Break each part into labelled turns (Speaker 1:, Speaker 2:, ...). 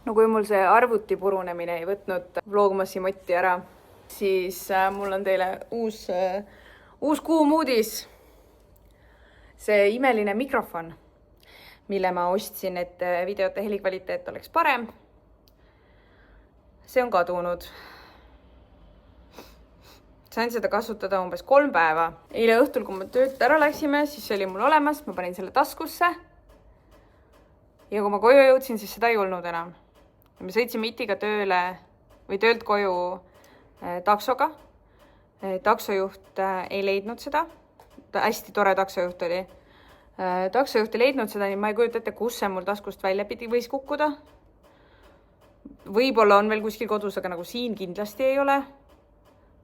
Speaker 1: No kui mul see arvuti purunemine ei võtnud Vlogmasi motti ära, siis mul on teile uus kuum uudis. See imeline mikrofon, mille ma ostsin, et videote helikvaliteet oleks parem. See on kadunud. Sain seda kasutada umbes 3 päeva. Eile õhtul, kui me töölt ära läksime, siis see oli mul olemas. Ma panin selle taskusse. Ja kui ma koju jõudsin, siis seda ei olnud enam. Me sõitsime Itiga töölt koju taksoga. Taksojuht ei leidnud seda. Hästi tore taksojuht oli. Taksojuht ei leidnud seda, nii ma ei kujuta ette, kus see mul taskust välja võis kukkuda. Võib-olla on veel kuskil kodus, aga nagu siin kindlasti ei ole.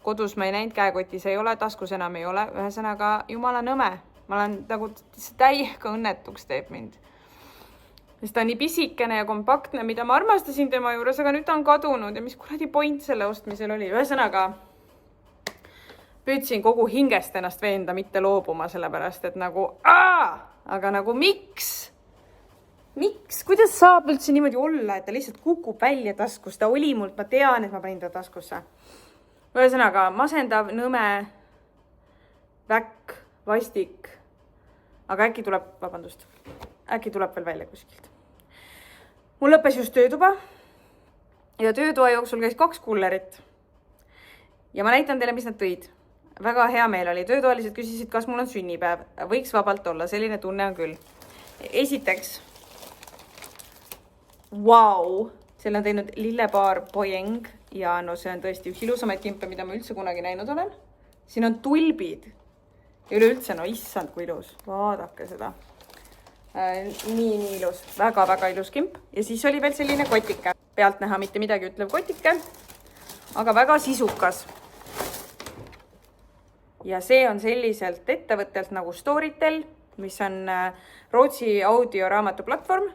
Speaker 1: Kodus ma ei näinud, käekotis ei ole, taskus enam ei ole. Ühesõnaga, jumala nõme. Ma olen nagu täiega õnnetuks teeb mind. Sest ta on nii pisikene ja kompaktne, mida ma armastasin tema juures, aga nüüd ta on kadunud ja mis kuradi point selle ostmisel oli. Ühesõnaga, püüdsin kogu hingest ennast veenda, mitte loobuma sellepärast, et nagu aga nagu miks? Miks? Kuidas saab üldse niimoodi olla, et ta lihtsalt kukub välja taskust? Ta oli mult, ma tean, et ma panin ta taskusse. Ühesõnaga, masendav, nõme, väkk, vastik, aga äkki tuleb veel välja kuskilt. Mul lõppes just töötuba ja töötoa jooksul käis 2 kullerit. Ja ma näitan teile, mis nad tõid. Väga hea meel oli. Töötoalised küsisid, kas mul on sünnipäev. Võiks vabalt olla, selline tunne on küll. Esiteks, selle on teinud lillepaar Boyeng ja no see on tõesti üks ilusamaid kimpe, mida ma üldse kunagi näinud olen. Siin on tulbid ja üleüldse, no issand kui ilus. Vaadake seda. Nii ilus, väga ilus kimp. Ja siis oli veel selline kotike. Pealt näha mitte midagi ütlev kotike, aga väga sisukas. Ja see on selliselt ettevõttelt nagu Storytel, mis on Rootsi audioraamatu platvorm.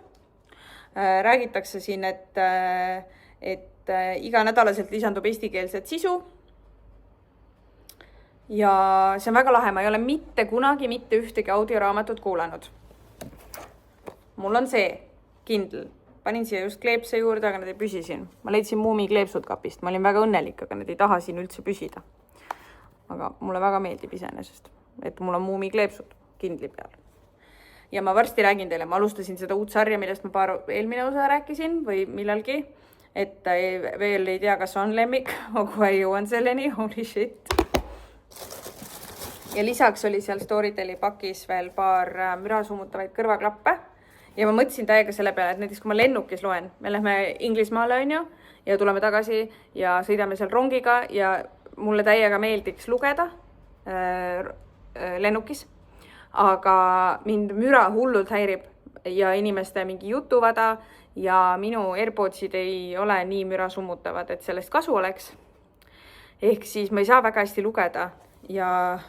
Speaker 1: Räägitakse siin, et iga nädalaselt lisandub eestikeelset sisu. Ja see on väga lahe, ma ei ole mitte kunagi mitte ühtegi audioraamatut kuulanud. Mul on see kindl. Panin siia just kleepse juurde, aga nad ei püsi siin. Ma leidsin muumi kleepsud kapist. Ma olin väga õnnelik, aga nad ei taha siin üldse püsida. Aga mulle väga meeldib iseenesest, et mul on muumi kleepsud kindli peal. Ja ma varsti räägin teile, ma alustasin seda uut sarja, millest ma eelmine osa rääkisin või millalgi, et veel ei tea, kas on lemmik, aga ei jõuan selleni, holy shit. Ja lisaks oli seal Storyteli pakis veel paar mürasummutavaid kõrvaklappe. Ja ma mõtlesin täiega selle peale, et näiteks kui ma lennukis loen, me lähme Inglismaale ja tuleme tagasi ja sõidame seal rongiga ja mulle täiega meeldiks lugeda lennukis, aga mind müra hullult häirib ja inimeste mingi jutuvada ja minu AirPodsid ei ole nii müra summutavad, et sellest kasu oleks. Ehk siis ma ei saa väga hästi lugeda ja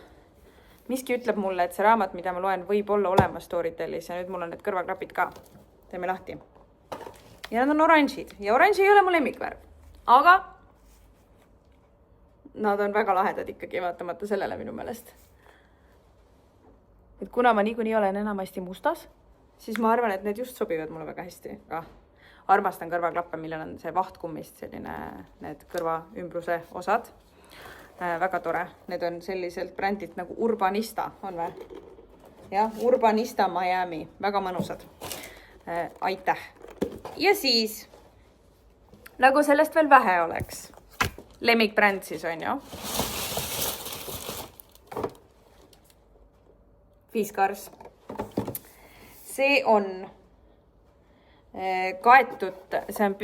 Speaker 1: miski ütleb mulle, et see raamat, mida ma loen, võib olla olemas Storytelis ja nüüd mul on need kõrvaklapid ka. Teeme lahti. Ja nad on oranžid. Ja oranž ei ole mu lemmikvärv. Aga nad on väga lahedad ikkagi vaatamata sellele minu meelest. Et kuna ma niikuinii olen enamasti mustas, siis ma arvan, et need just sobivad mulle väga hästi. Armastan kõrvaklappe, millel on see vahtkummist selline need kõrva ümbruse osad. Väga tore. Need on selliselt brändilt nagu Urbanista on või? Jah, Urbanista Miami. Väga mõnusad. Aitäh. Ja siis, nagu sellest veel vähe oleks. Lemmikbränd siis on ju. Fiskars. See on kaetud, see on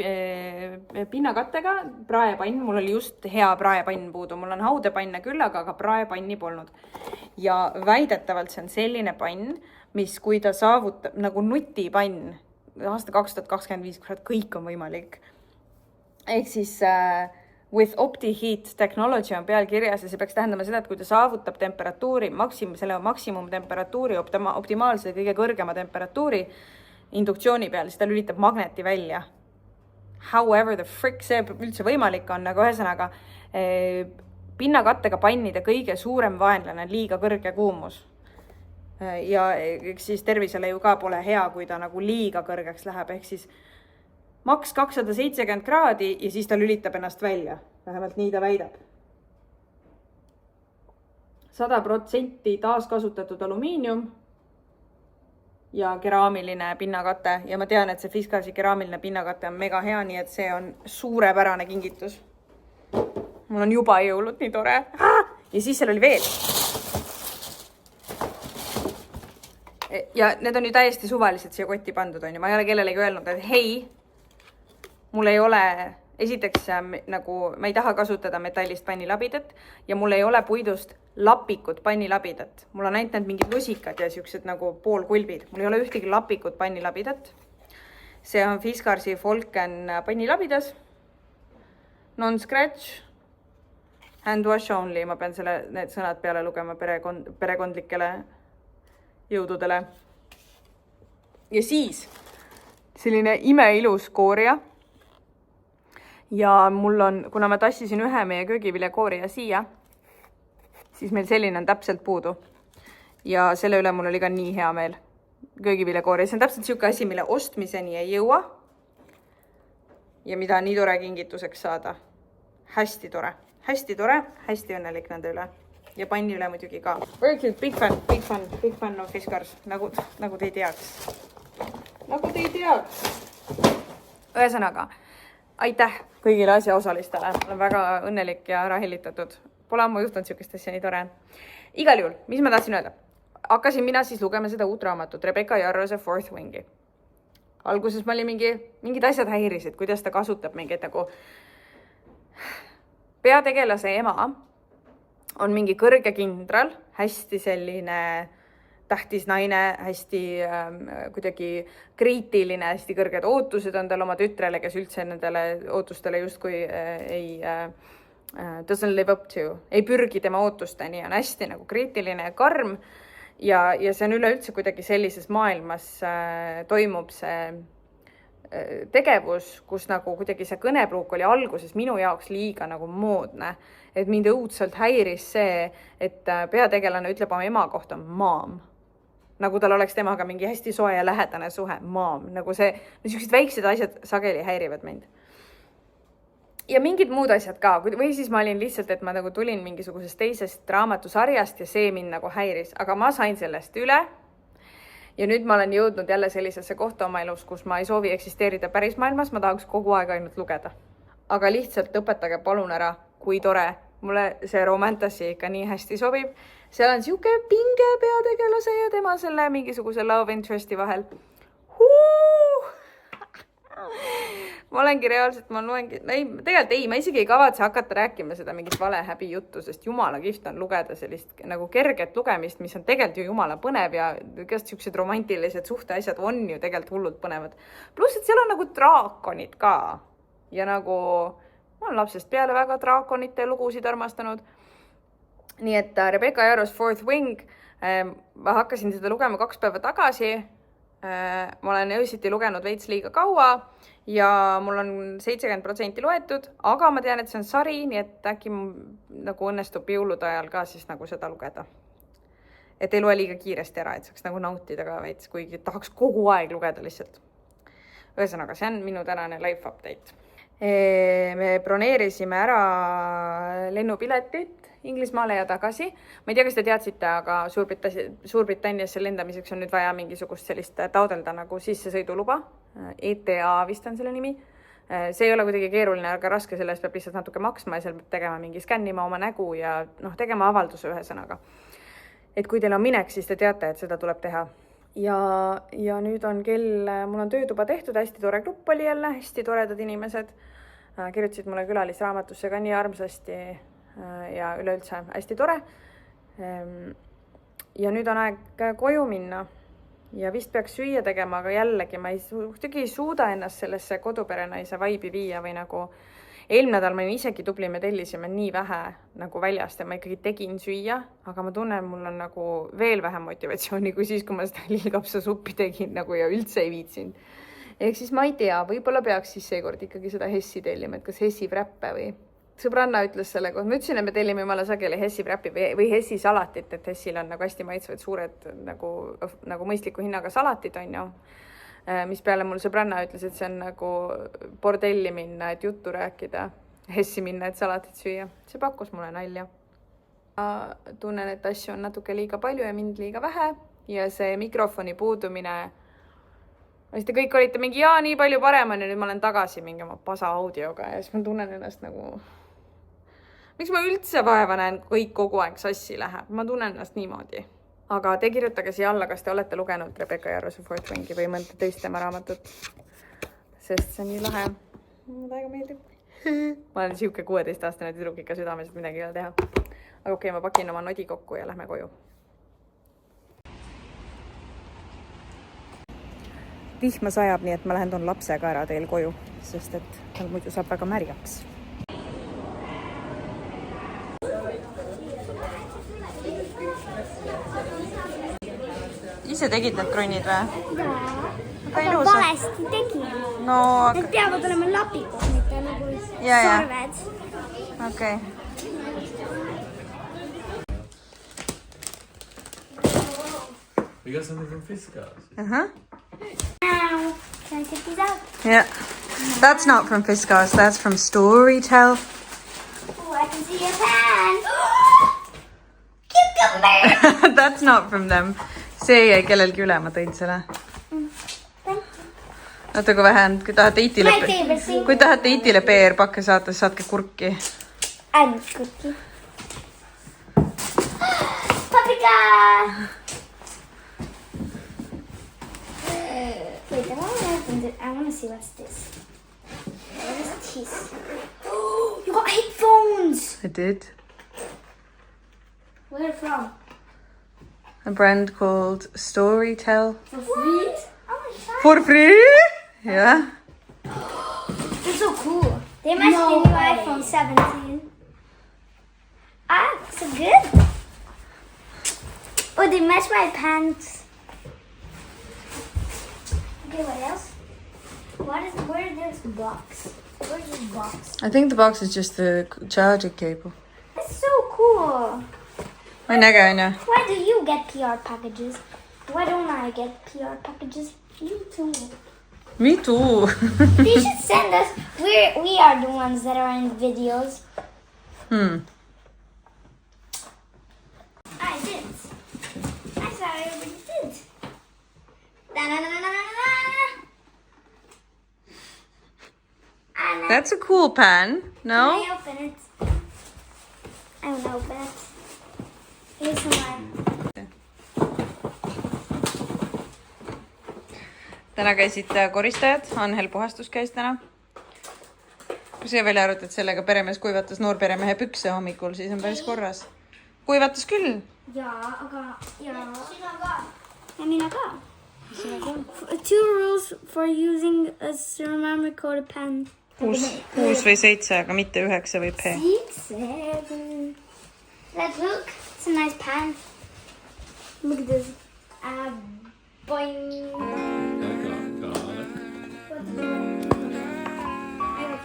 Speaker 1: pinnakattega praepann, mul oli just hea praepann puudu, mul on haudepanne küll, aga praepanni polnud. Ja väidetavalt see on selline pann, mis kui ta saavutab nagu nutipann, aasta 2025, kurat, kõik on võimalik. Ehk siis with OptiHeat technology on peal kirjas ja see peaks tähendama seda, et kui ta saavutab temperatuuri, maksimumtemperatuuri, optimaalse kõige kõrgema temperatuuri, induktsiooni peal, siis ta lülitab magneti välja. However the frick see üldse võimalik on, aga ühesõnaga pinnakattega pannide kõige suurem vaenlane on liiga kõrge kuumus. Ja siis tervisele ju ka pole hea, kui ta nagu liiga kõrgeks läheb, ehk siis maks 270 kraadi ja siis ta lülitab ennast välja. Vähemalt nii ta väidab. 100% taaskasutatud alumiinium ja keraamiline pinnakate. Ja ma tean, et see Fiskarsi keraamiline pinnakate on mega hea, nii et see on suurepärane kingitus. Mul on juba jõulud, nii tore. Ja siis seal oli veel. Ja need on ju täiesti suvalised siia kotti pandud, on ju. Ma ei ole kellelegi öelnud, et hei, mul ei ole, esiteks nagu, ma ei taha kasutada metallist pannilabidat ja mul ei ole puidust lapikut pannilabidat. Mul on ainult need mingid lusikad ja siuksed nagu poolkulbid. Mul ei ole ühtegi lapikut pannilabidat. See on Fiskarsi Folken pannilabidas. Non-scratch. Hand wash only. Ma pean need sõnad peale lugema perekondlikele jõududele. Ja siis selline imeilus kooria. Ja mul on, kuna ma tassisin ühe meie köögivilja kooria siia, siis meil selline on täpselt puudu. Ja selle üle mul oli ka nii hea meel. Köögivilja kooria. See on täpselt siuke asi, mille ostmiseni ei jõua. Ja mida on nii tore kingituseks saada. Hästi tore. Hästi tore, hästi õnnelik nende üle. Ja panni üle muidugi ka. Big fan of Fiskars. Nagu te ei teaks. Nagu te ei teaks. Ühesõnaga, aitäh kõigile asja osalistele. Olen väga õnnelik ja rahillitatud. Pole ammu juhtunud siukest asja, nii tore. Igal juhul, mis ma tahtsin öelda? Hakkasin mina siis lugema seda uut raamatut, Rebecca Yarrose Fourth Wingi. Alguses ma oli mingid asjad häirisid, kuidas ta kasutab mingid nagu peategelase ema on mingi kõrge kindral, hästi selline tähtis naine, hästi kuidagi kriitiline, hästi kõrged ootused on tal oma tütrele, kes üldse nendele ootustele justkui doesn't live up to, ei pürgi tema ootusteni, on hästi nagu kriitiline ja karm ja see on üleüldse kuidagi sellises maailmas toimub see tegevus, kus nagu kuidagi see kõnepruuk oli alguses minu jaoks liiga nagu moodne, et mind õudselt häiris see, et peategelane ütleb oma ema kohta mom. Nagu tal oleks temaga mingi hästi soe ja lähedane suhe, mom. Nagu sellised väiksed asjad sageli häirivad mind. Ja mingid muud asjad ka, või siis ma olin lihtsalt, et ma nagu tulin mingisugusest teisest raamatusarjast ja see mind nagu häiris, aga ma sain sellest üle. Ja nüüd ma olen jõudnud jälle sellisesse kohta oma elus, kus ma ei soovi eksisteerida päris maailmas, ma tahaks kogu aeg ainult lugeda. Aga lihtsalt õpetage palun ära, kui tore. Mulle see romantassi ikka nii hästi sobib. Seal on siuke pinge peategelase ja tema selle mingisuguse love interesti vahel. Ma olengi reaalselt, ma isegi ei kavatse hakata rääkima seda mingit valehäbi juttu, sest jumala kihvt on lugeda sellist nagu kerget lugemist, mis on tegelikult ju jumala põnev ja kõigest siuksed romantilised suhteasjad on ju tegelikult hullult põnevad. Pluss, et seal on nagu draakonid ka ja nagu ma olen lapsest peale väga draakonite lugusid armastanud. Nii et Rebecca Yarrose Fourth Wing, ma hakkasin seda lugema 2 päeva tagasi. Ma olen öösiti lugenud veits liiga kaua ja mul on 70% loetud, aga ma tean, et see on sari, nii et äkki nagu õnnestub jõulude ajal ka siis nagu seda lugeda. Et ei loe liiga kiiresti ära, et saaks nagu nautida ka veits, kuigi tahaks kogu aeg lugeda lihtsalt. Ühesõnaga, see on minu tänane life update. Me broneerisime ära lennupiletit Inglismaale ja tagasi. Ma ei tea, kas te teadsite, aga Suurbritanniasse lendamiseks on nüüd vaja mingisugust sellist taodelda nagu sissesõiduluba. ETA vist on selle nimi. See ei ole kuidagi keeruline, aga raske, sellest peab lihtsalt natuke maksma ja seal peab tegema mingi skännima oma nägu ja tegema avalduse ühesõnaga. Et kui teil on minek, siis te teate, et seda tuleb teha. Ja nüüd on mul on töötuba tehtud, hästi tore grupp oli jälle, hästi toredad inimesed. Kirjutasid mulle külalisraamatusse ka nii armsasti ja üleüldse hästi tore. Ja nüüd on aeg koju minna ja vist peaks süüa tegema, aga jällegi ma ei suuda ennast sellesse koduperenaise vaibi viia või nagu eelmine nädal ma olin isegi tubli, me tellisime nii vähe nagu väljast ja ma ikkagi tegin süüa, aga ma tunnen, mul on nagu veel vähem motivatsiooni kui siis, kui ma seda lillkapsasuppi tegin nagu ja üldse ei viitsinud. Ehk siis ma ei tea, võib-olla peaks siis seekord ikkagi seda Hessi tellima, et kas Hessi wrappe või sõbranna ütles selle kohta, ma ütlesin, et me tellime jumala sageli Hessi wrappi või Hessi salatit, et Hessil on nagu hästi maitsvad suured nagu mõistliku hinnaga salatid on ju. mis peale mul sõbranna ütles, et see on nagu bordelli minna, et juttu rääkida, hessi minna, et salatit süüa. See pakkus mulle nalja. Tunnen, et asju on natuke liiga palju ja mind liiga vähe ja see mikrofoni puudumine. Te kõik olite mingi, jaa, nii palju parem on ja nüüd ma olen tagasi mingi oma pasa audioga ja siis ma tunnen ennast nagu... Miks ma üldse vaeva näen, kui kõik kogu aeg sassi läheb? Ma tunnen ennast niimoodi. Aga te kirjutage siia alla, kas te olete lugenud Rebecca Jarruse Fourth Wingi või mõnda teist tema raamatut. Sest see on nii lahe. Mulle väga meeldib. Ma olen siuke 16-aastane tüdruk ikka südameselt midagi ei ole teha. Aga okei, ma pakin oma nodi kokku ja lähme koju. Vihma sajab, nii et ma lähen toon lapsega ära teil koju, sest et tal muidu saab väga märjaks. Ise tegid need kronnid või?
Speaker 2: Aga valesti tegin.
Speaker 1: No,
Speaker 2: Need peavad olema lapikod, mitte nagu sarved.
Speaker 1: Okei.
Speaker 3: We got something from Fiskars.
Speaker 1: Uh-huh.
Speaker 2: Now, can I take these out?
Speaker 1: Yeah. That's not from Fiskars, that's from Storytel.
Speaker 2: Oh, I can see your pan. Cucumber!
Speaker 1: That's not from them. See jäi kellelgi üle, ma tõin selle. Oota, kui vähe on, kui tahate Itile PR-pakke saata, siis saatke kurki.
Speaker 2: Ainult kurki. Paprika! Wait, I want to see what's this. What is this? Oh, you got headphones!
Speaker 1: I did.
Speaker 2: Where from?
Speaker 1: A brand called Storytel.
Speaker 2: For free? Oh my god.
Speaker 1: For free? Yeah.
Speaker 2: They're so cool. They must be new iPhone 17. Ah, so good. Oh, they match my pants. Okay, what else? Where is this box? Where's this box?
Speaker 1: I think the box is just the charger cable.
Speaker 2: That's so cool.
Speaker 1: I know.
Speaker 2: Why do you get PR packages? Why don't I get PR packages? You too.
Speaker 1: Me too.
Speaker 2: They should send us. We are the ones that are in the videos. I did. I thought I already did.
Speaker 1: That's a cool pan, no?
Speaker 2: Can I open it? I want to open it. Here's some.
Speaker 1: Täna käisid koristajad, Anhel puhastus käis täna. Kui see välja arvata, et sellega peremees kuivatas noorperemehe pükse hommikul, siis on päris korras. Kuivatas küll.
Speaker 2: Jaa, aga... Jaa. Ja mina ka. 2 rules for using a ceramic coated pan.
Speaker 1: 6 või 7, aga mitte 9 või P.
Speaker 2: 7. Let's look. It's a nice pan. Look at this. Boing.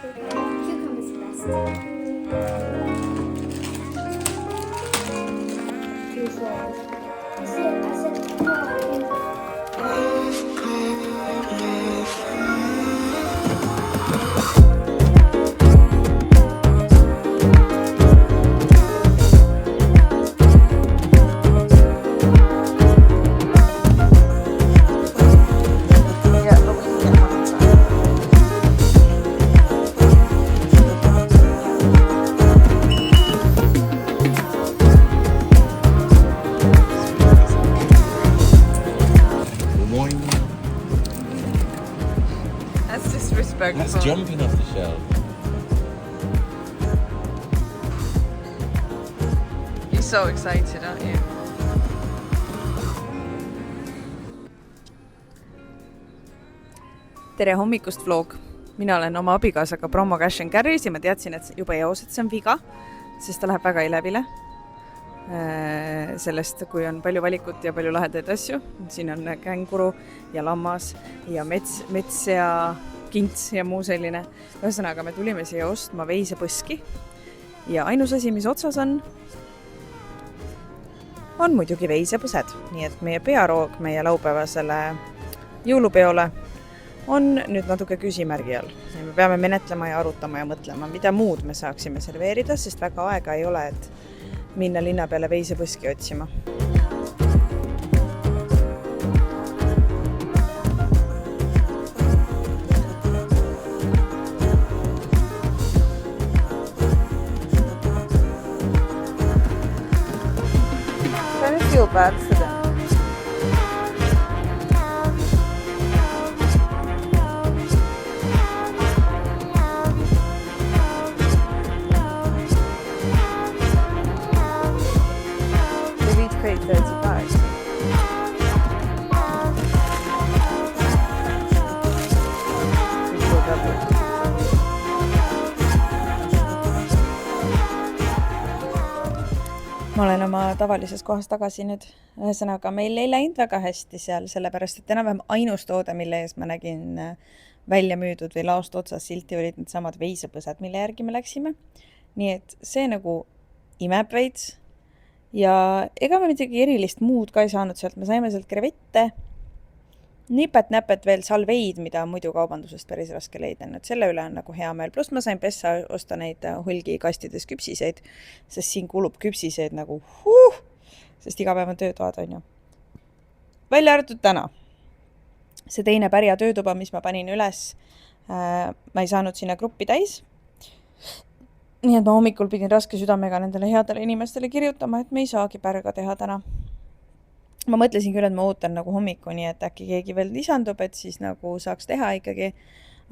Speaker 2: Cucumber's the best. I said, no, I think. That's disrespectful.
Speaker 3: That's jumping off the shelf.
Speaker 1: You're so excited, aren't you? Tere hommikust vlog. Mina olen oma abikaasaga promo Cash and Carry's ja ma teadsin, et juba eos, et see on viga, sest ta läheb väga ilebile. Sellest, kui on palju valikut ja palju lahedaid asju. Siin on känguru ja lammas ja mets ja kints ja muu selline. Ühesõnaga, me tulime siia ostma veisepõski ja ainus asi, mis otsas on muidugi veisepõsed. Nii et meie pearoog meie laupäevasele jõulupeole on nüüd natuke küsimärgi all. Me peame menetlema ja arutama ja mõtlema, mida muud me saaksime serveerida, sest väga aega ei ole, et minna linna peale veisepõski otsima. Don't feel bad for them. They've each paid 35. Ma olen oma tavalises kohas tagasi nüüd. Ühesõnaga, meil ei läinud väga hästi seal, sellepärast et enam-vähem ainus toode, mille ees ma nägin välja müüdud või laost otsas silti, olid need samad veisepõsad, mille järgi me läksime. Nii et see nagu imeb veits. Ja ega me midagi erilist muud ka ei saanud sealt. Me saime sealt krevette, nipet-näpet veel salveid, mida muidu kaubandusest päris raske leida. Et selle üle on nagu hea meel. Plus ma sain pessa osta neid hulgi kastides küpsiseid, sest siin kulub küpsiseid nagu sest iga päev on töötoad, on ju. Välja arvatud täna. See teine pärja töötuba, mis ma panin üles, ma ei saanud sinna gruppi täis. Nii et ma hommikul pidin raske südamega nendele headele inimestele kirjutama, et me ei saagi pärga teha täna. Ma mõtlesin küll, et ma ootan nagu hommikuni, et äkki keegi veel lisandub, et siis nagu saaks teha ikkagi.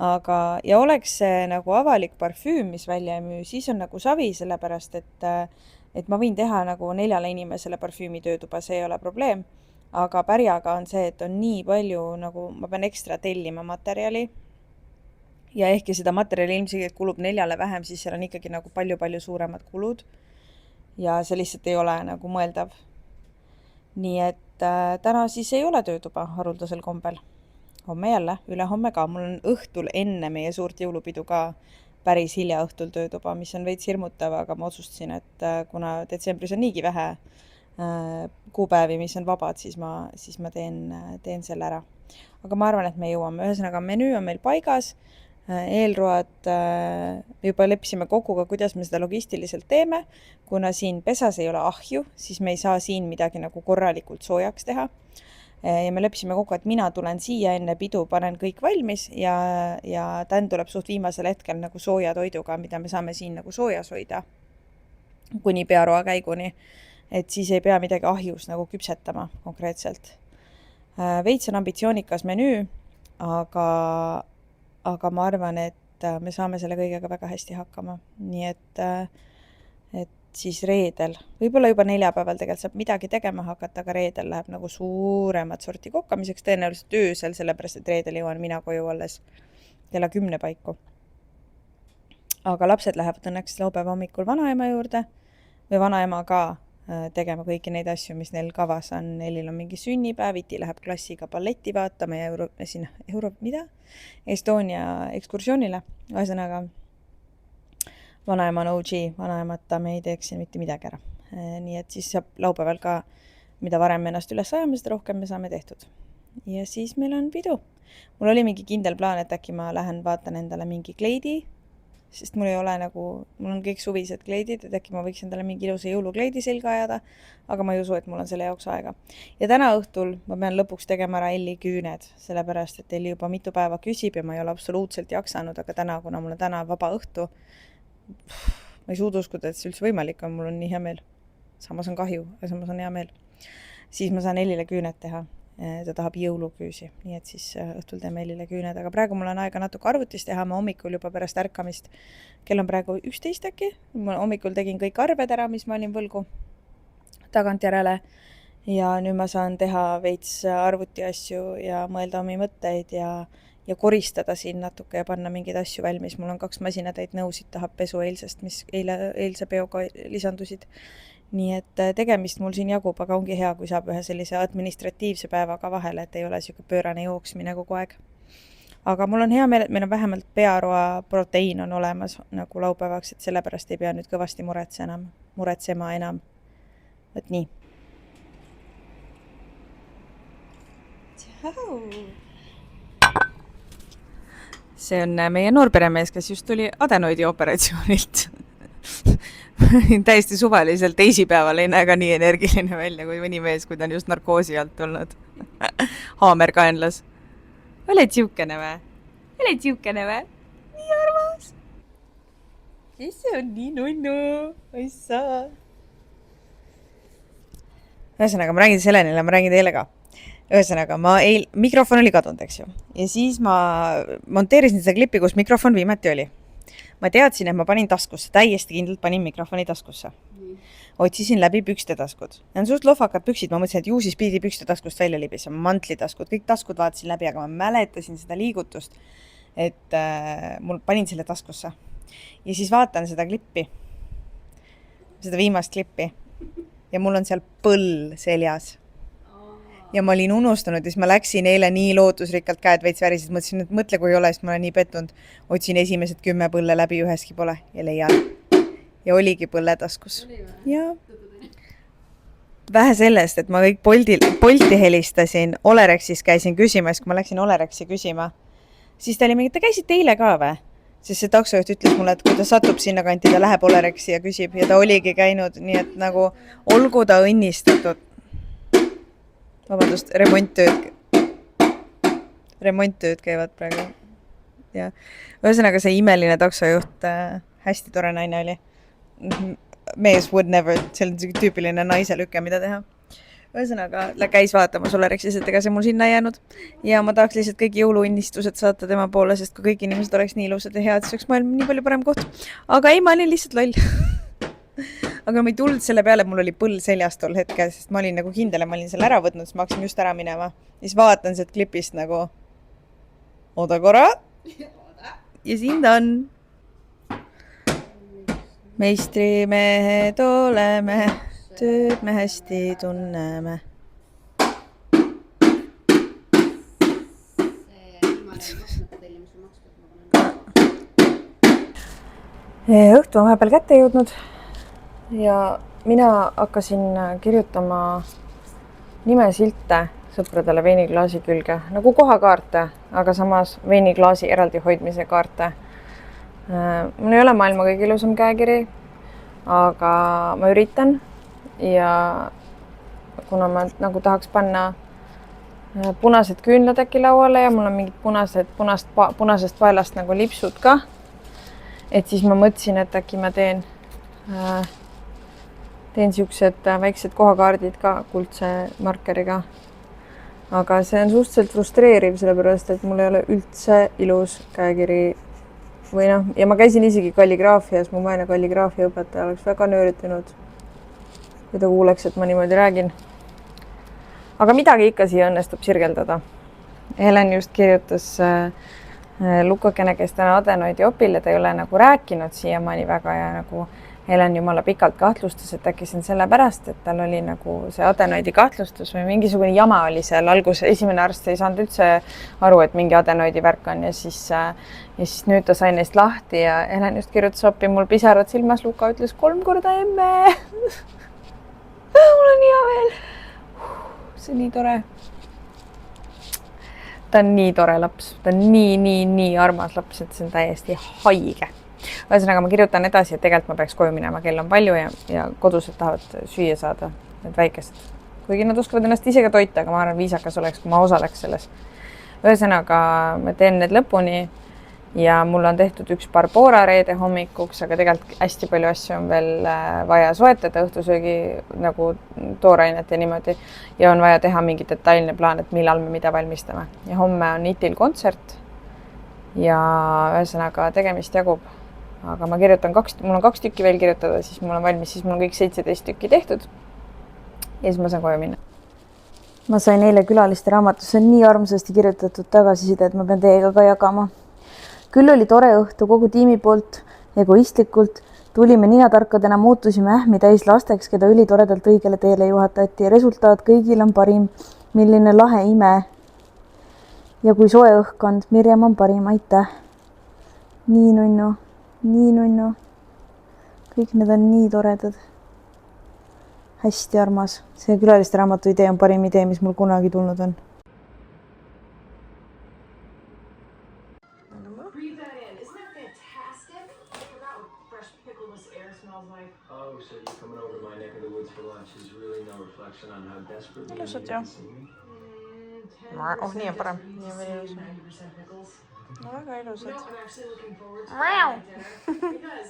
Speaker 1: Aga, ja oleks see nagu avalik parfüüm, mis välja ei müü, siis on nagu savi, sellepärast, et ma võin teha nagu 4 inimesele parfüümi töötuba, see ei ole probleem. Aga pärjaga on see, et on nii palju, nagu ma pean ekstra tellima materjali. Ja ehkki seda materjali ilmselt kulub 4 vähem, siis seal on ikkagi nagu palju suuremad kulud. Ja see lihtsalt ei ole nagu mõeldav. Nii et täna siis ei ole töötuba haruldasel kombel. Homme jälle, ülehomme ka. Mul on õhtul enne meie suurt jõulupidu ka päris hilja õhtul töötuba, mis on veits hirmutav, aga ma otsustasin, et kuna detsembris on niigi vähe kuupäevi, mis on vabad, siis ma teen selle ära. Aga ma arvan, et me jõuame. Ühesõnaga, menüü on meil paigas. Eelroad juba leppisime kokku, kuidas me seda logistiliselt teeme. Kuna siin pesas ei ole ahju, siis me ei saa siin midagi nagu korralikult soojaks teha. Ja me leppisime kokku, et mina tulen siia enne pidu, panen kõik valmis ja tän tuleb suht viimasel hetkel nagu sooja toiduga, mida me saame siin nagu soojas hoida kuni pearoa käiguni. Et siis ei pea midagi ahjus nagu küpsetama konkreetselt. Veits on ambitsioonikas menüü, aga ma arvan, et me saame selle kõigega väga hästi hakkama. Nii et siis reedel, võib-olla juba neljapäeval tegelikult saab midagi tegema hakata, aga reedel läheb nagu suuremat sorti kokkamiseks, tõenäoliselt öösel, sellepärast et reedel jõuan mina koju alles kella 10 paiku. Aga lapsed lähevad õnneks laupäeva hommikul vanaema juurde või vanaema ka tegema kõiki neid asju, mis neil kavas on. Neil on mingi sünnipäev, Iti läheb klassiga balletti vaatama ja Estonia ekskursioonile. Ühesõnaga, vanaema on OG, vanaemata me ei teeks siin mitte midagi ära. Nii et siis saab laupäeval ka, mida varem me ennast üles ajame, seda rohkem me saame tehtud. Ja siis meil on pidu. Mul oli mingi kindel plaan, et äkki ma lähen vaatan endale mingi kleidi, sest mul ei ole nagu, mul on kõik suvised kleidid, et äkki ma võiks endale mingi ilusa jõulukleidi selga ajada, aga ma ei usu, et mul on selle jaoks aega. Ja täna õhtul ma pean lõpuks tegema ära Elli küüned, sellepärast, et Elli juba mitu päeva küsib ja ma ei ole absoluutselt jaksanud, aga täna, kuna mul on täna vaba õhtu, ma ei suuda uskuda, et see üldse võimalik on, mul on nii hea meel. Samas on kahju, aga samas on hea meel. Siis ma saan Ellile küüned teha. Ta tahab jõuluküüsi, nii et siis õhtul teeme Ellile küüned, aga praegu mul on aega natuke arvutis teha, ma hommikul juba pärast ärkamist, kell on praegu 11 äkki, ma hommikul tegin kõik arved ära, mis ma olin võlgu tagantjärele ja nüüd ma saan teha veits arvuti asju ja mõelda omi mõtteid ja koristada siin natuke ja panna mingeid asju valmis. Mul on 2 masinatäit nõusid, tahab pesu eilsest, mis eilse peoga lisandusid. Nii et tegemist mul siin jagub, aga ongi hea, kui saab ühe sellise administratiivse päevaga vahele, et ei ole siuke pöörane jooksmine kogu aeg. Aga mul on hea meel, et meil on vähemalt pearoa proteiin on olemas nagu laupäevaks, et sellepärast ei pea nüüd kõvasti muretsema enam. Võt nii. Tšau! see on meie noorperemees, kes just tuli adenoidi operatsioonilt. Täiesti suvaliselt teisipäeval ei näe ka nii energiline välja kui mõni mees, kui ta on just narkoosi alt tulnud. Haamerkaenlas. Oled siukene või? Oled siukene või? Nii armas. Kes see on nii nunnu? Oissa. Ühesõnaga, ma räägin Selenile, ma räägin teile ka. Ühesõnaga, mikrofon oli kadunud, eks ju. Ja siis ma monteerisin seda klippi, kus mikrofon viimati oli. Ma teadsin, et ma panin taskusse, täiesti kindlalt panin mikrofoni taskusse. Otsisin läbi pükstetaskud. Ja on suht lohvakad püksid, ma mõtlesin, et ju siis pidi pükstetaskust välja libisema, mantlitaskud, kõik taskud vaatasin läbi, aga ma mäletasin seda liigutust, et mul panin selle taskusse. Ja siis vaatan seda klippi, seda viimast klippi ja mul on seal põll seljas. Ja ma olin unustanud, siis ma läksin eile nii lootusrikkalt käed veits värisid, mõtlesin, et mõtle, kui ei ole, sest ma olen nii pettunud. Otsin esimesed 10 põlle läbi, üheski pole ja leian. Ja oligi põlle taskus. Ja vähe sellest, et ma kõik Bolti helistasin, Olerexis käisin küsimas, kui ma läksin Olerexi küsima, siis ta oli mingi, te käisite eile ka või? Sest see taksojuht ütles mulle, et kui ta satub sinna kanti, ta läheb Olerexi ja küsib ja ta oligi käinud, nii et nagu olgu ta õnnistatud. Vabandust, remonttööd käivad praegu. Ja ühesõnaga see imeline taksojuht, hästi tore naine oli. Mees would never, see on tüüpiline naise lüke, mida teha. Ühesõnaga, käis vaatamas Olerexis, et ega see mul sinna jäänud. Ja ma tahaks lihtsalt kõik jõuluinnistused saata tema poole, sest kui kõik inimesed oleks nii ilusad ja head, siis oleks maailm nii palju parem koht. Aga ei, ma olin lihtsalt loll. Aga ma ei tulnud selle peale, et mul oli põll seljas tol hetkel, sest ma olin nagu kindel, ma olin selle ära võtnud, siis ma hakkasin just ära minema. Siis vaatan sealt klipist nagu oda korra. Ja siin ta on. Meistrimehed oleme, tööd me hästi tunneme. Õhtu on vahepeal kätte jõudnud. Ja mina hakkasin kirjutama nimesilte sõpradele veiniklaasi külge, nagu kohakaarte, aga samas veiniklaasi eraldi hoidmise kaarte. Mul ei ole maailma kõige ilusam käekiri, aga ma üritan ja kuna ma nagu tahaks panna punased küünlad äkki lauale ja mul on mingid punasest vaelast nagu lipsud ka, et siis ma mõtlesin, et äkki ma teen siuksed väiksed kohakaardid ka kuldse markeriga. Aga see on suhteliselt frustreeriv, sellepärast, et mul ei ole üldse ilus käekiri. Või noh, ja ma käisin isegi kalligraafias, mu vaene kalligraafia õpetaja oleks väga nööritinud, kui ta kuuleks, et ma niimoodi räägin. Aga midagi ikka siia õnnestub sirgeldada. Helen just kirjutas Lukakene, kes täna adenoidi opile, ta ei ole nagu rääkinud siiamaani väga ja nagu Helen jumala pikalt kahtlustas, et äkki see on selle pärast, et tal oli nagu see adenoidi kahtlustus või mingisugune jama oli seal alguses. Esimene arst ei saanud üldse aru, et mingi adenoidi värk on ja siis nüüd ta sai neist lahti ja Helen just kirjutas appi, mul pisarad silmas, Luka ütles 3 korda emme. Mul on hea veel. See on nii tore. Ta on nii tore laps, ta on nii armas laps, et see on täiesti haige. Ühesõnaga ma kirjutan edasi, et tegelikult ma peaks koju minema, kell on palju ja kodused tahavad süüa saada, need väikesed. Kuigi nad oskavad ennast ise ka toita, aga ma arvan, viisakas oleks, kui ma osaleks selles. Ühesõnaga ma teen need lõpuni ja mul on tehtud üks Barbora reede hommikuks, aga tegelikult hästi palju asju on veel vaja soetada õhtusöögi nagu toorainet ja niimoodi. Ja on vaja teha mingi detailne plaan, et millal me mida valmistame. Ja homme on ITil kontsert ja ühesõnaga tegemist jagub. Aga ma kirjutan mul on 2 tükki veel kirjutada, siis mul on valmis, siis mul on kõik 17 tükki tehtud. Ja siis ma saan koju minna. Ma sain eile külaliste raamatusse nii armsasti kirjutatud tagasiside, et ma pean teiega ka jagama. Küll oli tore õhtu kogu tiimi poolt, egoistlikult. Tulime ninatarkadena, muutusime ähmi täis lasteks, keda ülitoredalt õigele teele juhatati. Resultaat kõigil on parim, milline lahe ime. Ja kui soe õhkkond, Mirjam on parim, aitäh. Nii nunnu. Kõik need on nii toredad. Hästi armas. See külaliste raamatu idee on parim idee, mis mul kunagi tulnud on.
Speaker 4: breathe that in. Isn't that fantastic? I forgot what fresh pickleless air smells like.
Speaker 5: Oh, so you coming over to my neck of the woods for lunch is really no reflection on how desperately you
Speaker 1: Ilusad
Speaker 5: need
Speaker 1: jah.
Speaker 5: to see me?
Speaker 4: 10%
Speaker 1: Nii on parem.
Speaker 4: just
Speaker 1: Nii on
Speaker 4: reduced
Speaker 1: veel
Speaker 4: to
Speaker 1: ilusam.
Speaker 4: 90% pickles.
Speaker 1: No väga
Speaker 4: You know,
Speaker 1: ilusad.
Speaker 4: I'm actually looking forward to
Speaker 2: Meow.
Speaker 4: dinner because as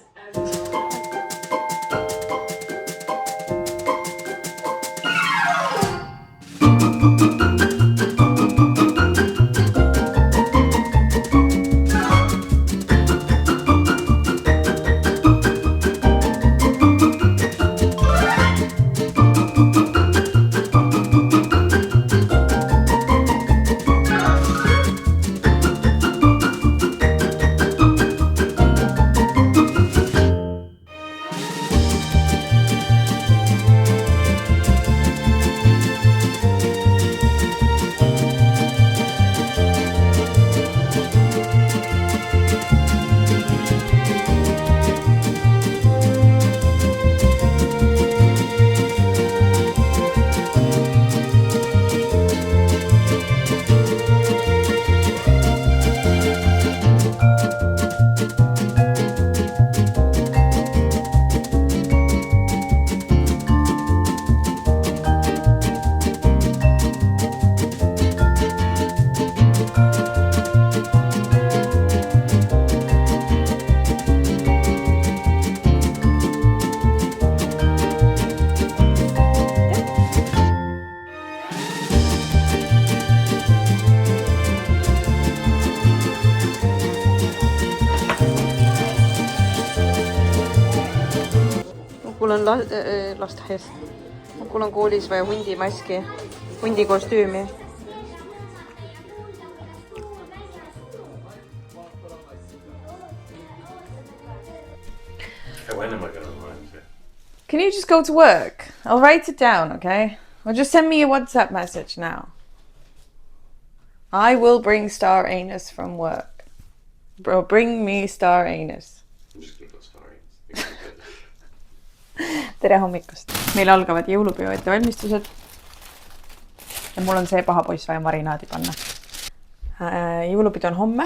Speaker 1: Mul on lasteaias. Mul on koolis vaja hundimaski, hundikostüümi.
Speaker 3: When am I going to remind you?
Speaker 1: Can you just go to work? I'll write it down, okay? Or just send me a WhatsApp message now. I will bring Star Anus from work. Bro, bring me Star Anus.
Speaker 3: I'm just going to put stories.
Speaker 1: Tere hommikust! Meil algavad jõulupeo ettevalmistused. Ja mul on see paha poiss vaja marinaadi panna. Jõulupidu on homme.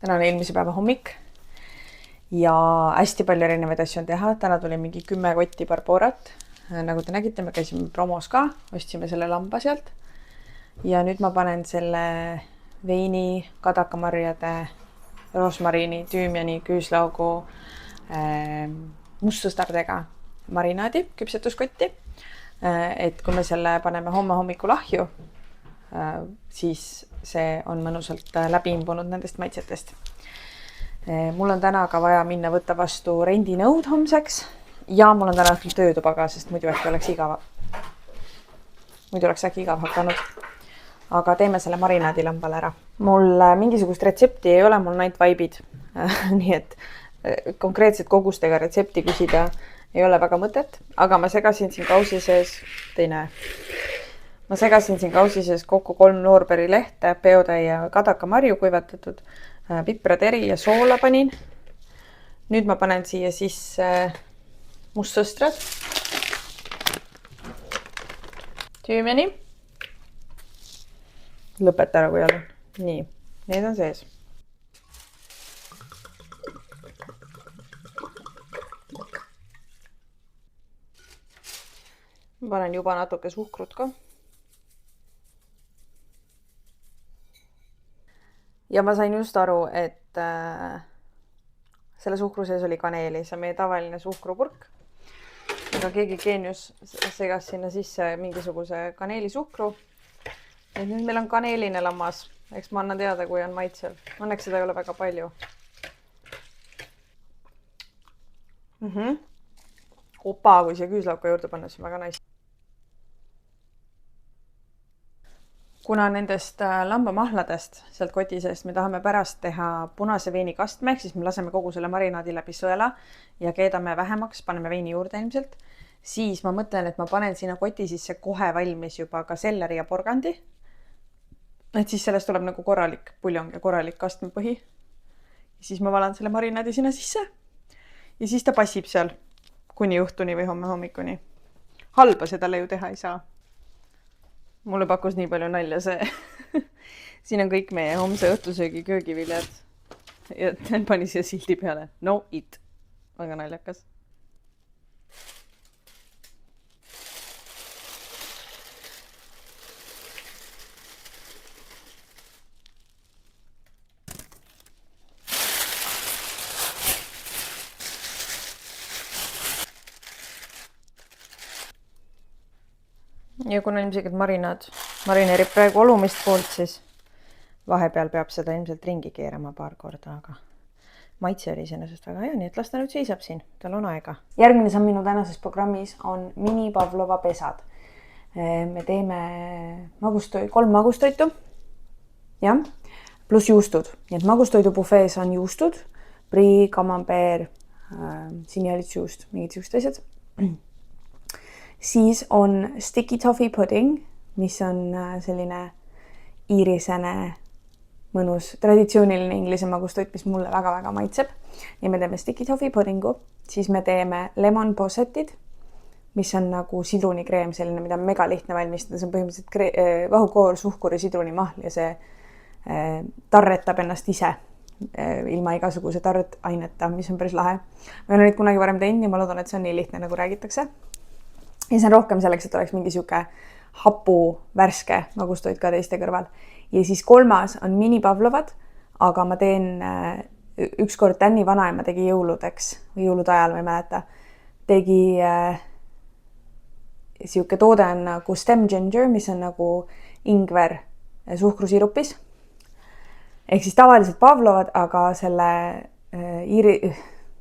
Speaker 1: Täna on eelmise päeva hommik. Ja hästi palju erinevaid asju on teha. Täna tuli mingi 10 kotti Barborat. Nagu te nägite, me käisime promos ka. Ostsime selle lamba sealt. Ja nüüd ma panen selle veini, kadakamarjade, rosmariini, tüümiani, küüslaugu, mustsõstardega marinaadi küpsetuskotti. Et kui me selle paneme homme hommikul ahju, siis see on mõnusalt läbi imbunud nendest maitsetest. Mul on täna ka vaja minna võtta vastu rendinõud homseks ja mul on täna õhtul töötuba ka, sest muidu oleks äkki igav hakanud. Aga teeme selle marinaadi lambale ära. Mul mingisugust retsepti ei ole, mul ainult vaibid. Nii et konkreetselt kogustega retsepti küsida ei ole väga mõtet, aga ma segasin siin kausi sees, ma segasin siin kausi sees kokku 3 noorberi lehte, peotäie kadakamarju kuivatatud, piprateri ja soola panin. Nüüd ma panen siia sisse mustsõstrad, tüümiani. Lõpeta ära, kui jälle. Nii, need on sees. Ma panen juba natuke suhkrut ka. Ja ma sain just aru, et selle suhkru sees oli kaneeli. See on meie tavaline suhkrupurk. Aga keegi geenius segas sinna sisse mingisuguse kaneelisuhkru. Et nüüd meil on kaneeline lammas. Eks ma annan teada, kui on maitsev. Õnneks seda ei ole väga palju. Opa, kui siia küüslauka juurde panna, see on väga nice. Kuna nendest lambamahladest sealt koti seest me tahame pärast teha punase veini kastme, siis me laseme kogu selle marinaadi läbi sõela ja keedame vähemaks, paneme veini juurde ilmselt, siis ma mõtlen, et ma panen sinna koti sisse kohe valmis juba ka selleri ja porgandi. Et siis sellest tuleb nagu korralik puljong ja korralik kastmepõhi. Ja siis ma valan selle marinaadi sinna sisse ja siis ta passib seal kuni juhtuni või homme hommikuni. Halba seda ju teha ei saa. Mulle pakkus nii palju nalja see. Siin on kõik meie homse õhtusöögi köögiviljad. ja Dan pani siia sildi peale no eat. Väga naljakas. Ja kuna ilmselgelt marineerib praegu olumist poolt, siis vahepeal peab seda ilmselt ringi keerama paar korda, aga maitse oli iseenesest väga hea, nii et las ta nüüd seisab siin, tal on aega. Järgmine samm minu tänases programmis on mini Pavlova pesad. Me teeme 3 magustoitu, jah, pluss juustud. Nii et magustoidu bufees on juustud, prii, camembert, sinihäälitsjuust, mingid siuksed asjad. Siis on sticky toffee pudding, mis on selline iirisene, mõnus, traditsiooniline inglise magustoit, mis mulle väga-väga maitseb. Ja me teeme sticky toffee puddingu, siis me teeme lemon possetid, mis on nagu sidrunikreem, selline, mida on mega lihtne valmistada. See on põhimõtteliselt vahukoor, suhkur ja sidrunimahl ja see tarretab ennast ise ilma igasuguse tarretaineta, mis on päris lahe. Ma olen neid kunagi varem teinud ja ma loodan, et see on nii lihtne, nagu räägitakse. Ja see on rohkem selleks, et oleks mingi siuke hapu värske magustoit ka teiste kõrval. Ja siis 3. on mini Pavlovad, aga ma teen ükskord Tänni vanaema tegi jõuludeks või jõulude ajal, ma ei mäleta, tegi siuke toode on nagu stem ginger, mis on nagu ingver suhkrusirupis. Ehk siis tavaliselt Pavlovad, aga selle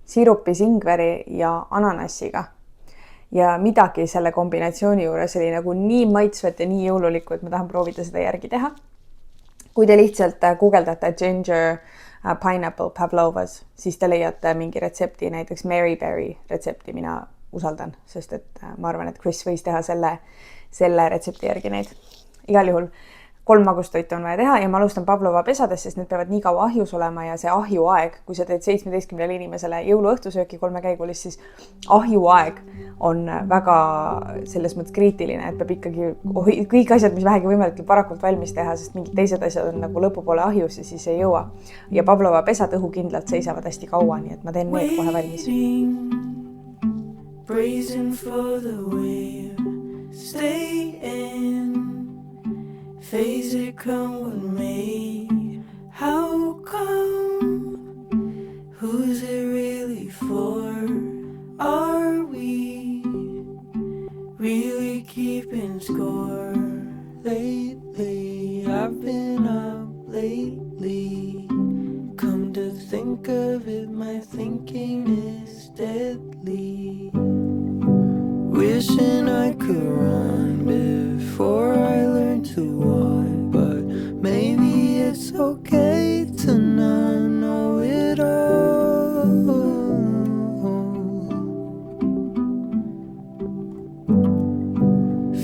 Speaker 1: sirupis ingveri ja ananassiga. Ja midagi selle kombinatsiooni juures oli nagu nii maitsvet ja nii jõululikku, et ma tahan proovida seda järgi teha. Kui te lihtsalt guugeldate ginger pineapple Pavlovas, siis te leiate mingi retsepti, näiteks Mary Berry retsepti, mina usaldan, sest et ma arvan, et Chris võis teha selle retsepti järgi neid. Igal juhul 3 magustoitu on vaja teha ja ma alustan Pavlova pesadest, sest need peavad nii kaua ahjus olema ja see ahjuaeg, kui sa teed 17 inimesele jõuluõhtusööki 3 käigulis, siis ahjuaeg on väga selles mõttes kriitiline, et peab ikkagi kõik asjad, mis vähegi võimalik varakult valmis teha, sest mingid teised asjad on nagu lõpupoole ahjus ja siis ei jõua. Ja Pavlova pesad õhukindlalt seisavad hästi kaua, nii et ma teen need kohe valmis. Praising for the way stay in phase it come with me. How come? Who's it really for? Are we really keeping score? Lately, I've been up lately. Come to think of it, my thinking is deadly. Wishing I could run before I learn to walk, but maybe it's okay to not know it all.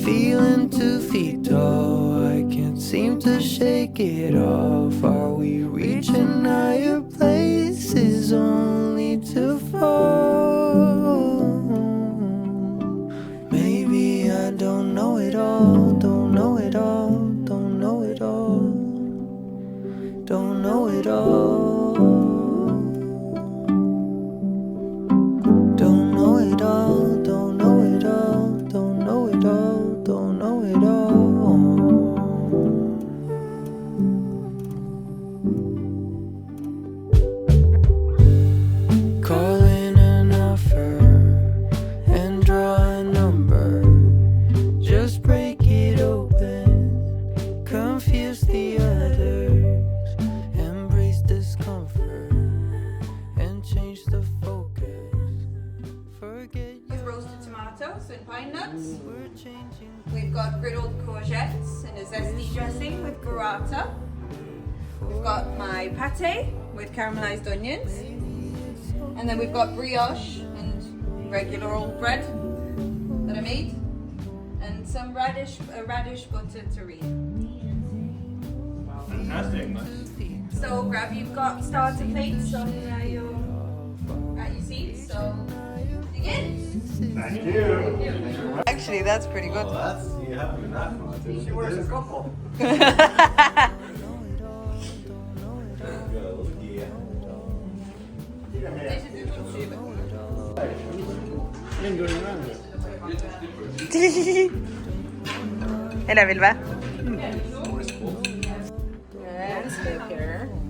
Speaker 1: Feeling 2 feet tall, I can't seem to shake it off. Are we reaching higher places only to fall? Maybe I don't know it all, don't know it all, don't know it all, don't know it all, don't know it all, don't know it all, don't know it all, don't know it all. Calling an offer and draw a number. Just break it open, confuse the others, embrace discomfort and change the focus. Forget your roasted tomatoes and pine nuts.
Speaker 5: we're changing.
Speaker 1: We've got griddled courgettes in a zesty dressing with burrata. We've got my pate with caramelized onions. And then we've got brioche and regular old bread that I made. And some radish butter terrine.
Speaker 3: Fantastic.
Speaker 1: So grab, you've got starter plates on at your seats, so begin.
Speaker 3: Thank you.
Speaker 1: Actually, that's pretty good.
Speaker 3: That's, you haven't been that far. She wears a couple.
Speaker 1: Elevil või?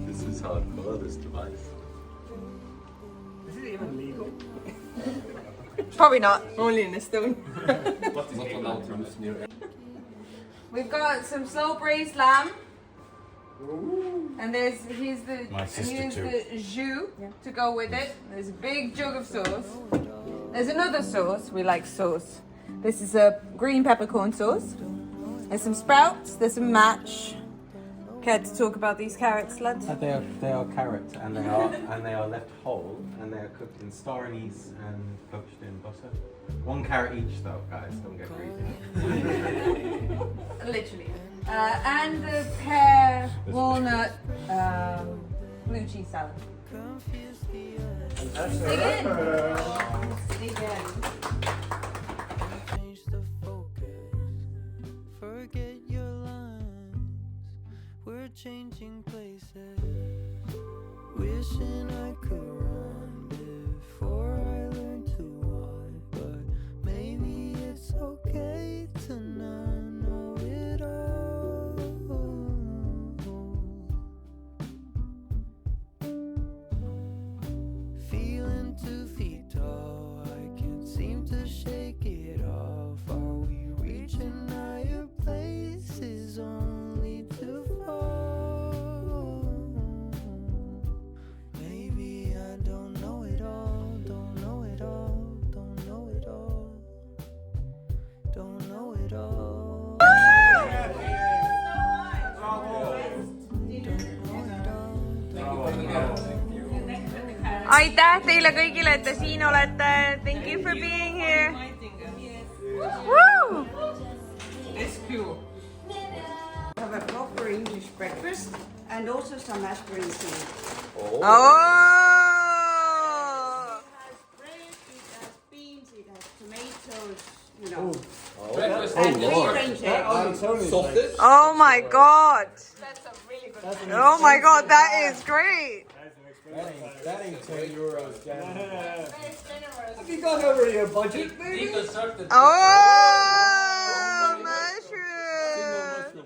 Speaker 3: This is how I color this device.
Speaker 1: Probably not. Only in Estonia.
Speaker 3: Not allowed to use near.
Speaker 1: We've got some slow braised lamb. And here's the jus to go with it. There's a big jug of sauce. There's another sauce. We like sauce. This is a green peppercorn sauce. There's some sprouts. There's some match. Care to talk about these carrots, lads?
Speaker 6: They are carrots, and they are left whole, and they are cooked in star anise and poached in butter. 1 carrot each, though, guys. Don't get greedy.
Speaker 1: Literally. And the pear walnut blue cheese salad. Dig in. Dig in.
Speaker 7: Change the focus. Forget your lines. We're changing places. Wishing I could run before I learn to walk, but maybe it's okay to not know it all. Feeling 2 feet tall, I can't seem to shake it off. Are we reaching higher places only to fall? Maybe I don't know it all, don't know it all, don't know it all, don't know it all.
Speaker 1: Aitäh teile kõigile, et te siin olete. Thank you for being here. Woo! It's cool.
Speaker 8: Have a proper English breakfast and also some aspirin tea.
Speaker 1: Oh!
Speaker 8: It has bread, it has beans, it has tomatoes, you know.
Speaker 3: Breakfast.
Speaker 8: And strange eggs.
Speaker 3: Sausage.
Speaker 1: Oh my god! Oh my god, that is great!
Speaker 6: That ain't €10, Dan.
Speaker 8: Have you got over your budget, baby?
Speaker 3: Deconstructed.
Speaker 1: Oh! Mushroom!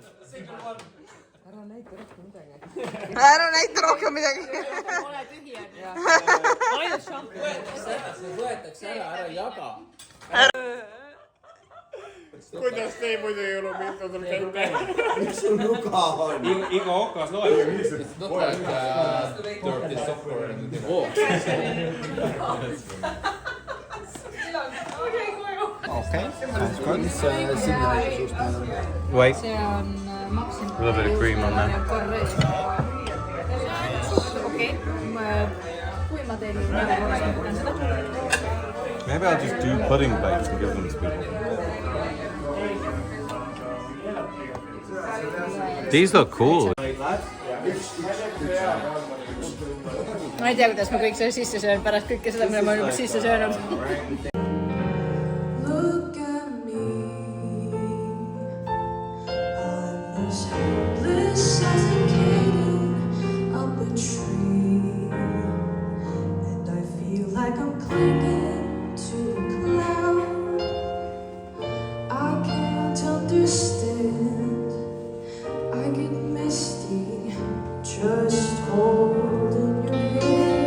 Speaker 1: Ära näita rohkem midagi.
Speaker 6: Võetakse ära jaga.
Speaker 9: Kuidas te muidu jõulumiitudel käite?
Speaker 6: Miks sul nuga on?
Speaker 9: Iga okas loeb.
Speaker 3: It's not like dirty software and the
Speaker 6: Okay, sounds good. Wait. A little bit of cream on that.
Speaker 1: Okei. Kui ma teen seda?
Speaker 6: Maybe I'll just do pudding plates and give them to people. These look cool.
Speaker 10: Ma ei tea, kuidas ma kõik selle sisse söön pärast kõike seda, mida ma olen juba sisse söönud.
Speaker 7: Look at me, I'm as hopeless as a kitten up a tree, and I feel like I'm clinging to a cloud. I can't understand, I get misty just holding your hand.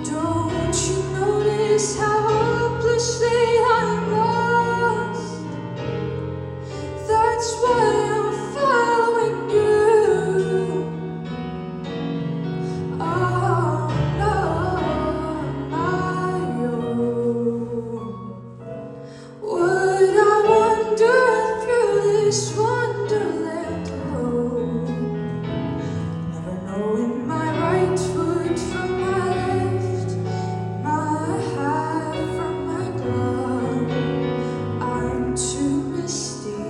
Speaker 7: Don't you notice how hopelessly I'm lost? That's why I'm following you. Oh no, my own. Would I wander through this wonderland alone, never knowing my right foot from my left, my hat from my glove? I'm too misty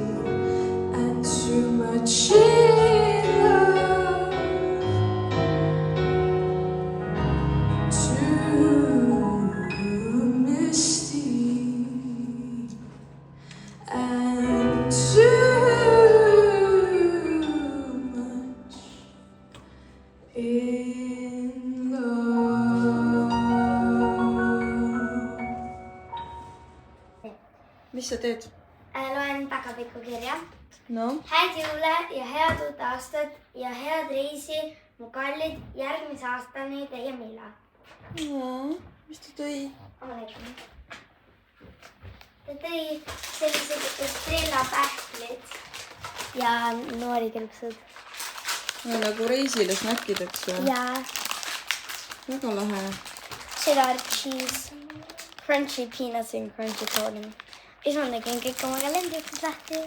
Speaker 7: and too much in love, too misty and too much in love.
Speaker 1: mis sa teed?
Speaker 2: Loen päkapikku kirja.
Speaker 1: No?
Speaker 2: Häid jõule ja head uut aastat ja head reisi, mu kallid, järgmise aastani teie Milla.
Speaker 1: Mis ta tõi?
Speaker 2: Ta tõi sellised estrella-pähklid ja noorikilpsud.
Speaker 1: Nagu reisile snäkid, eks ju?
Speaker 2: Ja
Speaker 1: Väga lahe.
Speaker 2: cheddar cheese, crunchy peanuts and crunchy coating. Siis ma tegin kõik oma kalendrites lahti.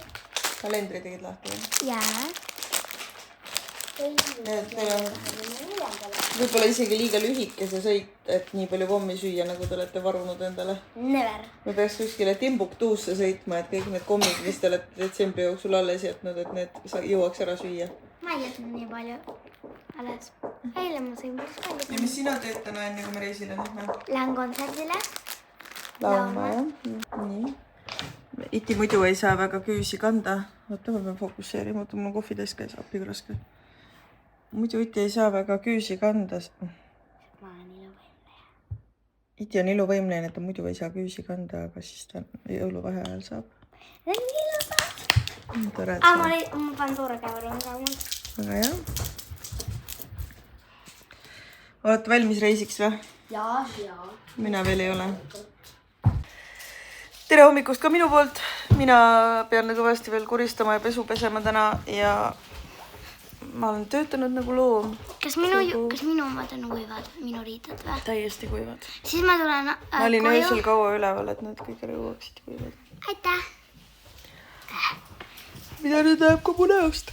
Speaker 1: Kalendri tegid lahti, jah?
Speaker 2: Jaa.
Speaker 1: Võib-olla isegi liiga lühike see sõit, et nii palju kommi süüa, nagu te olete varunud endale.
Speaker 2: Never.
Speaker 1: Me peaks kuskile Timbuktuusse sõitma, et kõik need kommid, mis te olete detsembri jooksul alles jätnud, et need jõuaks ära süüa.
Speaker 2: Ma ei jätnud nii palju alles. Eile ma sõin päris palju.
Speaker 1: Ja mis sina teed täna enne, kui me reisile lähme?
Speaker 2: Lähen kontserdile.
Speaker 1: Laulma, jah? Nii. Iti muidu ei saa väga küüsi kanda. Oota, ma pean fokusseerima. Oota, mul on kohvitäis käes, appi raske. Muidu Iti ei saa väga küüsi kanda.
Speaker 2: Ma olen iluvõimleja.
Speaker 1: Iti on iluvõimleja, et ta muidu ei saa küüsi kanda, aga siis ta jõuluvahe ajal saab.
Speaker 2: See on ilusa.
Speaker 1: Tore, et
Speaker 2: Ma Pandora käevaru on ka mul.
Speaker 1: Väga hea. Olete valmis reisiks või?
Speaker 2: Jaa.
Speaker 1: Mina veel ei ole. Tere hommikust ka minu poolt. Mina pean kõvasti veel koristama ja pesu pesema täna ja ma olen töötanud nagu loom.
Speaker 2: Kas minu omad on kuivad, minu riided või?
Speaker 1: Täiesti kuivad.
Speaker 2: Siis ma tulen
Speaker 1: Ma olin öösel kaua üleval, et nad kõik ära jõuaksid kuivad.
Speaker 2: Aitäh.
Speaker 1: Mida nüüd läheb kogu näost?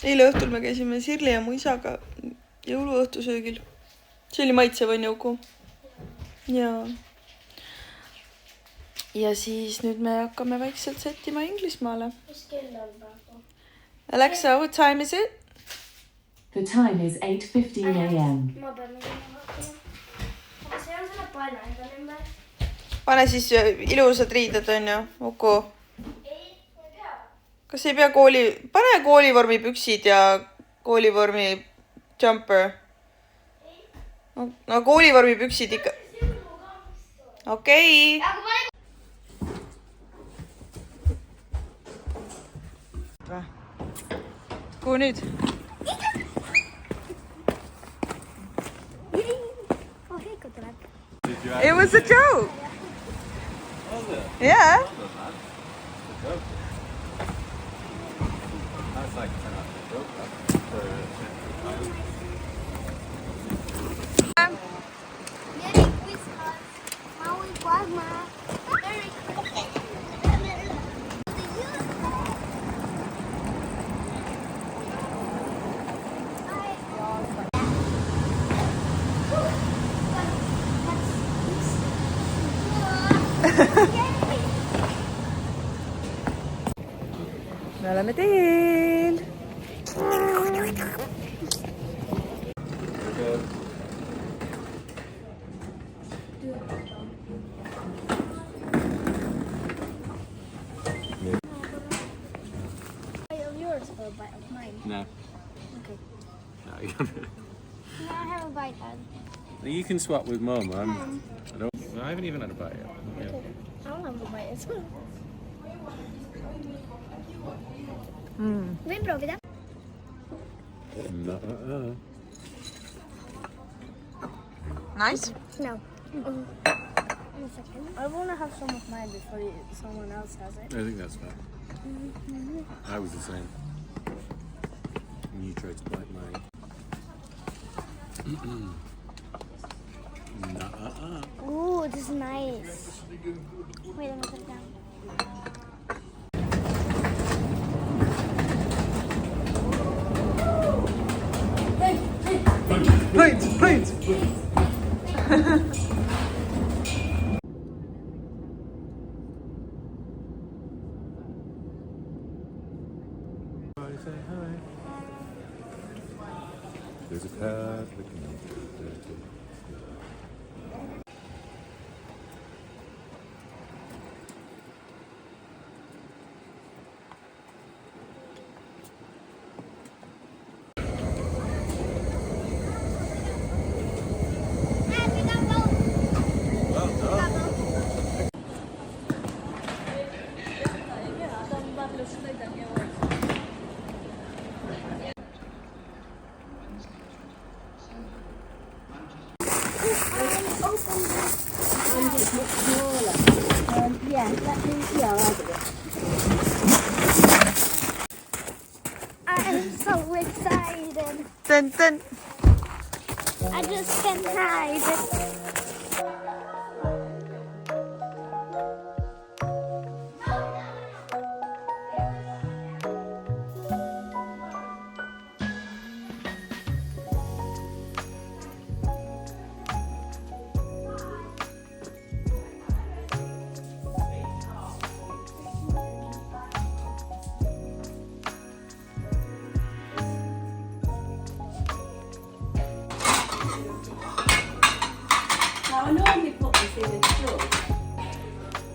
Speaker 1: Eile õhtul me käisime Sirli ja mu isaga jõuluõhtusöögil. See oli maitsev, on Jõuku? Ja siis nüüd me hakkame vaikselt sättima Inglismaale.
Speaker 2: Mis kell on praegu?
Speaker 1: Alexa, what time is it?
Speaker 11: The time is 8:15 a.m.
Speaker 2: Ma pean minema hakkama. Aga see on selle panna endale ümber.
Speaker 1: Pane siis ilusad riided, on ju, Uku?
Speaker 2: Ei pea.
Speaker 1: Kas ei pea pane koolivormi püksid ja koolivormi jumper? No koolivormi püksid ikka. Okei. Kuhu nüüd?
Speaker 2: Oh, Heiko tuleb.
Speaker 1: It was a joke. Yeah.
Speaker 6: That's like 10 out of the
Speaker 2: Merry Christmas. Maui Guagma. Merry Christmas.
Speaker 1: Me oleme teel.
Speaker 2: Yours or a bite of mine?
Speaker 3: No.
Speaker 2: Okay.
Speaker 3: No, you don't.
Speaker 2: Can I have a bite then?
Speaker 3: You can swap with Mum. I haven't even had a bite yet. Yeah.
Speaker 2: I'll have a bite as well. Vill prova det?
Speaker 1: Nice.
Speaker 2: No. I want to have some of mine before someone else has it.
Speaker 3: I think that's fair. I was the same. And you tried to bite mine.
Speaker 2: Ooh, this is nice. Wait, let me put it down.
Speaker 1: Planes.
Speaker 3: Say hi. There's a path looking up.
Speaker 2: It's much smaller. Yeah, let me. Yeah, I'll do it. I'm so excited.
Speaker 1: Dun, dun.
Speaker 2: I just can't hide.
Speaker 8: Now, I normally put this in a jug.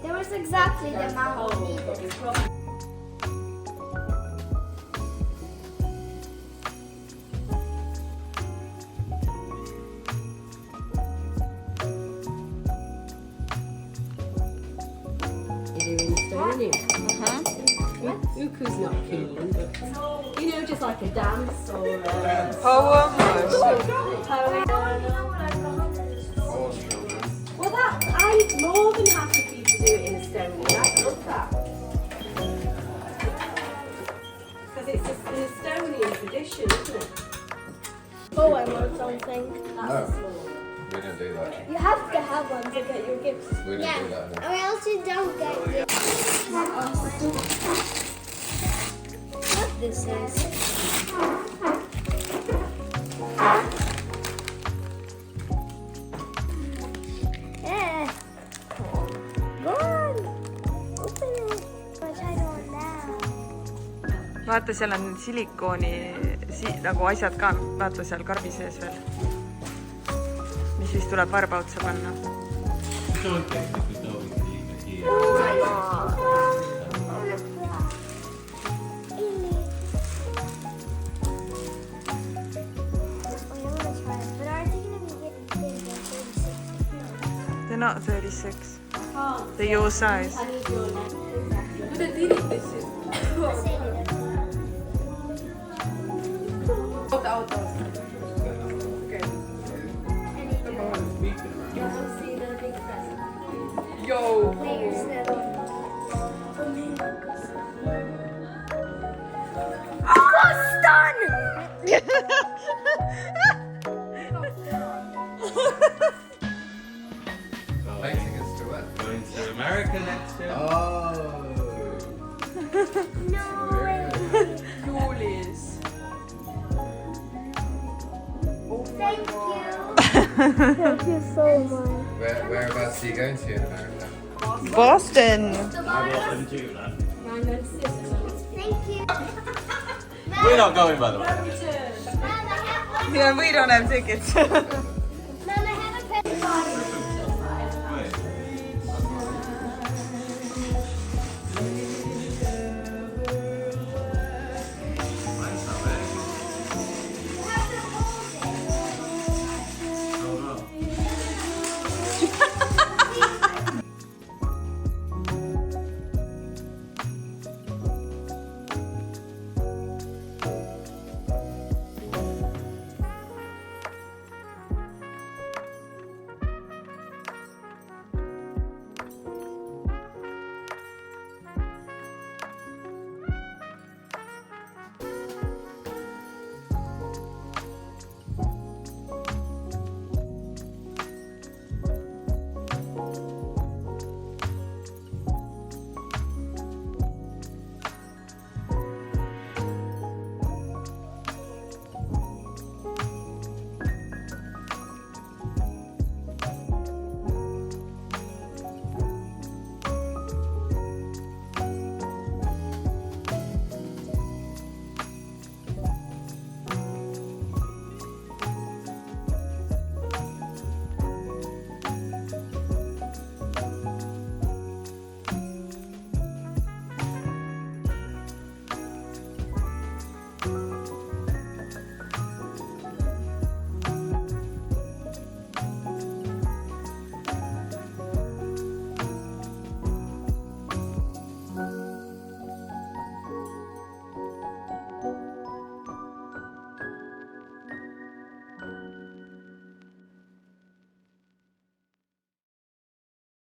Speaker 2: There was exactly the amount we needed.
Speaker 8: You're doing Estonia. Uku's not keen, but you know, just like a dance or
Speaker 1: Poem.
Speaker 8: well, that more than half the people do it in Estonia. I love that because it's an Estonian tradition, isn't it?
Speaker 2: Oh, I want something.
Speaker 8: That's
Speaker 3: We don't do that.
Speaker 2: You have to have one to get your gifts.
Speaker 3: We don't do that.
Speaker 2: Or else you don't get gifts. What this is? Yeah. Go on. Open it. I'll try to one now.
Speaker 1: vaata, seal on silikooni nagu asjad ka, vaata seal karbi sees veel. mis siis tuleb varba otsa panna. They're not 36. They're your size. Yo!
Speaker 3: Taking us to where?
Speaker 6: Going to America next year.
Speaker 3: Oh.
Speaker 1: Coolies.
Speaker 2: Thank you. Thank you so much.
Speaker 3: Whereabouts are you going to in America?
Speaker 1: Boston.
Speaker 2: Thank you.
Speaker 6: We're not going, by the way.
Speaker 1: Yeah, we don't have tickets.
Speaker 2: Mom, I have a present.